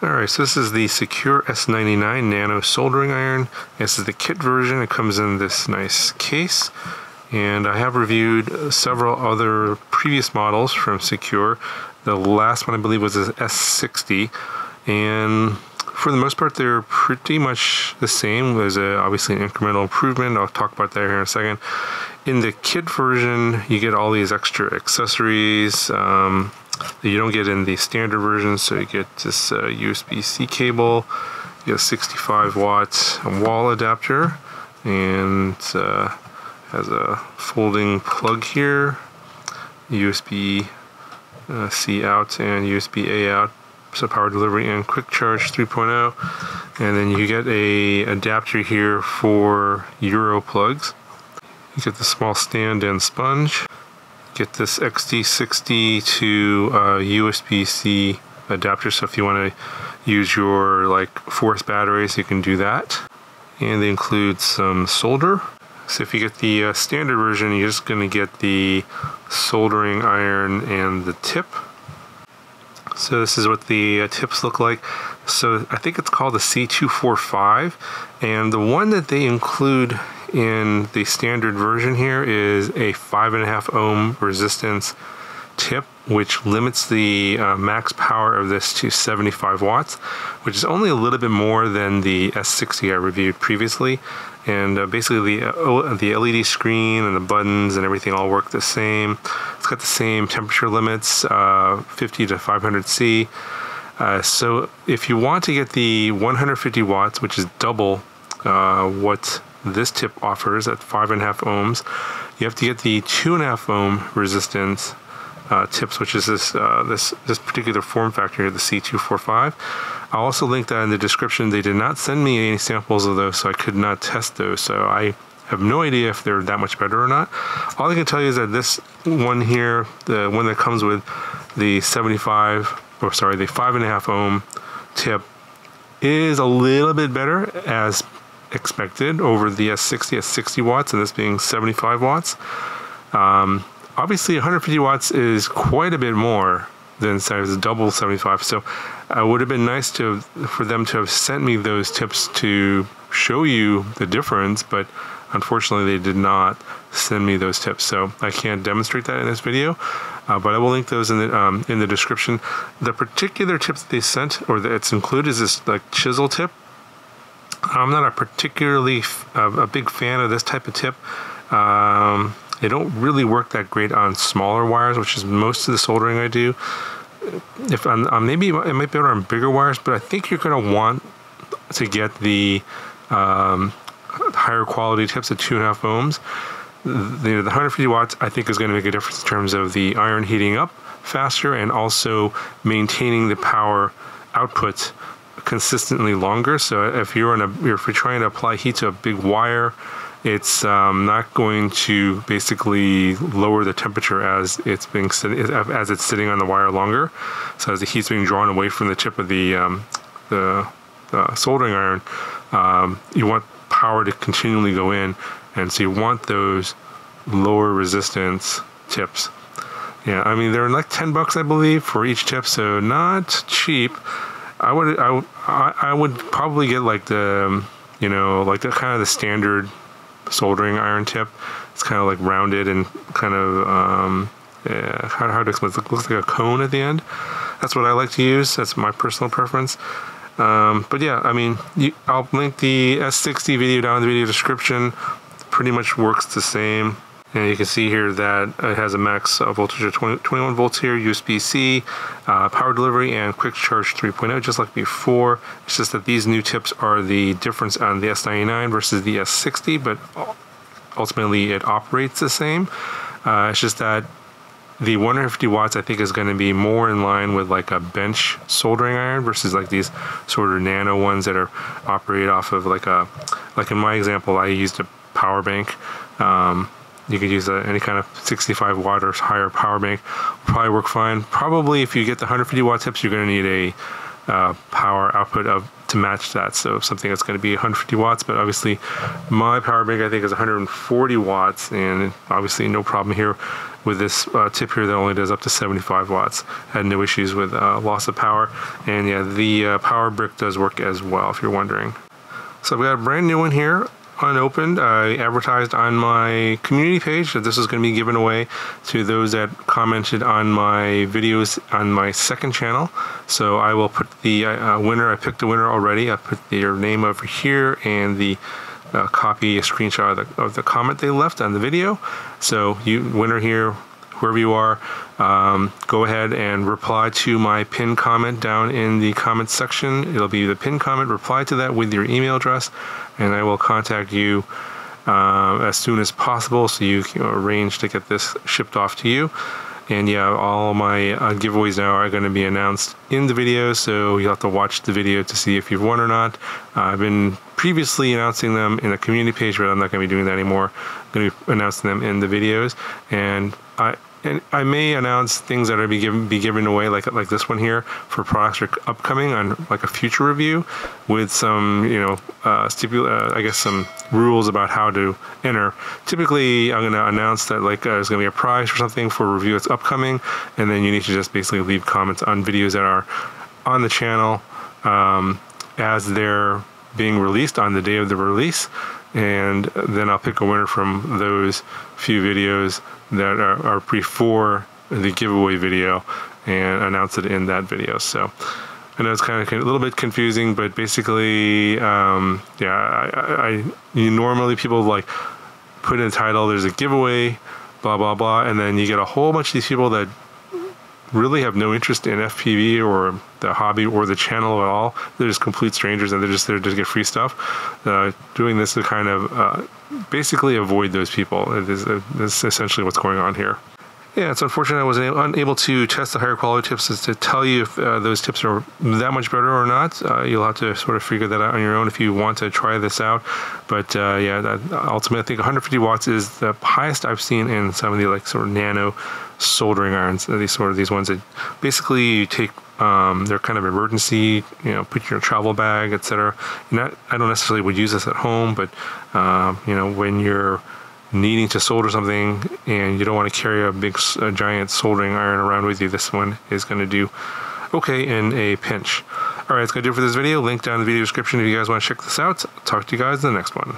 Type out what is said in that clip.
Alright, so this is the Sequre S99 Nano Soldering Iron. This is the kit version. It comes in this nice case. And I have reviewed several other previous models from Sequre. The last one I believe was the S60. And for the most part, they're pretty much the same. There's obviously an incremental improvement. I'll talk about that here in a second. In the kit version, you get all these extra accessories that you don't get in the standard version. So you get this USB-C cable, you get a 65-watt wall adapter, and has a folding plug here, USB-C out and USB-A out. So power delivery and quick charge 3.0, and then you get a adapter here for Euro plugs. You get the small stand and sponge. Get this XT60 to USB-C adapter, so if you want to use your like force batteries, you can do that. And they include some solder. So if you get the standard version, you're just going to get the soldering iron and the tip. So this is what the tips look like. So I think it's called the C245, and the one that they include in the standard version here is a 5.5 ohm resistance tip, which limits the max power of this to 75 watts, which is only a little bit more than the S60 I reviewed previously. And basically the LED screen and the buttons and everything all work the same. It's got the same temperature limits, 50 to 500 C. So if you want to get the 150 watts, which is double what this tip offers at 5.5 ohms, you have to get the 2.5 ohm resistance tips, which is this particular form factor here, the C245. I'll also link that in the description. They did not send me any samples of those, so I could not test those. So I have no idea if they're that much better or not. All I can tell you is that this one here, the one that comes with the 5.5 ohm tip, is a little bit better as expected over the S60 at 60 watts, and this being 75 watts. Obviously 150 watts is quite a bit more than double 75, so it would have been nice for them to have sent me those tips to show you the difference, but unfortunately they did not send me those tips, so I can't demonstrate that in this video. But I will link those in the description. The particular tip that they sent, or that it's included, is this like chisel tip. I'm not a particularly a big fan of this type of tip. They don't really work that great on smaller wires, which is most of the soldering I do. If maybe it might be better on bigger wires, but I think you're going to want to get the higher quality tips at 2.5 ohms. The 150 watts I think is going to make a difference in terms of the iron heating up faster and also maintaining the power output consistently longer. So if you're trying to apply heat to a big wire, it's not going to basically lower the temperature as it's sitting on the wire longer. So as the heat's being drawn away from the tip of the soldering iron, you want power to continually go in, and so you want those lower resistance tips. Yeah, I mean they're like $10 I believe for each tip, so not cheap. I would probably get like the like the kind of the standard soldering iron tip. It's kind of like rounded and kind of how to explain it? It looks like a cone at the end. That's what I like to use. That's my personal preference. But yeah, I mean, I'll link the S60 video down in the video description. Pretty much works the same. And you can see here that it has a max voltage of 21 volts here, USB-C, power delivery, and quick charge 3.0, just like before. It's just that these new tips are the difference on the S99 versus the S60, but ultimately it operates the same. It's just that the 150 watts I think is going to be more in line with like a bench soldering iron versus like these sort of nano ones that are operated off of like in my example, I used a power bank. You could use any kind of 65 watt or higher power bank. Will probably work fine. Probably if you get the 150 watt tips, you're going to need power output to match that. So something that's going to be 150 watts, but obviously my power bank I think is 140 watts, and obviously no problem here with this tip here that only does up to 75 watts. Had no issues with loss of power, and yeah, the power brick does work as well, if you're wondering. So we got a brand new one here, unopened. I advertised on my community page that this is going to be given away to those that commented on my videos on my second channel. So I will put the winner. I picked a winner already. I put their name over here and the copy, a screenshot of the comment they left on the video. So you winner here, whoever you are, go ahead and reply to my pinned comment down in the comments section. It'll be the pinned comment. Reply to that with your email address, and I will contact you as soon as possible so you can arrange to get this shipped off to you. And yeah, all my giveaways now are going to be announced in the video, so you'll have to watch the video to see if you've won or not. I've been previously announcing them in a community page, but I'm not going to be doing that anymore. I'm going to be announcing them in the videos, and I may announce things that are be given away, like this one here, for products that are upcoming on like a future review, with some I guess some rules about how to enter. Typically, I'm going to announce that like there's going to be a prize or something for a review that's upcoming, and then you need to just basically leave comments on videos that are on the channel as they're being released on the day of the release, and then I'll pick a winner from those few videos that are before the giveaway video and announce it in that video. So I know it's kind of a little bit confusing, but basically, normally people like put in the title, there's a giveaway, blah, blah, blah, and then you get a whole bunch of these people that really have no interest in FPV or the hobby or the channel at all. They're just complete strangers, and they're just there to get free stuff. Doing this to kind of basically avoid those people. That's essentially what's going on here. Yeah, it's unfortunate I was unable to test the higher quality tips to tell you if those tips are that much better or not. You'll have to sort of figure that out on your own if you want to try this out. But yeah, ultimately I think 150 watts is the highest I've seen in some of the like sort of nano soldering irons. These ones that basically you take, they're kind of emergency, put in your travel bag, etc. I don't necessarily would use this at home, but when you're needing to solder something and you don't want to carry a giant soldering iron around with you, this one is going to do okay in a pinch. Alright, that's going to do it for this video. Link down in the video description if you guys want to check this out. Talk to you guys in the next one.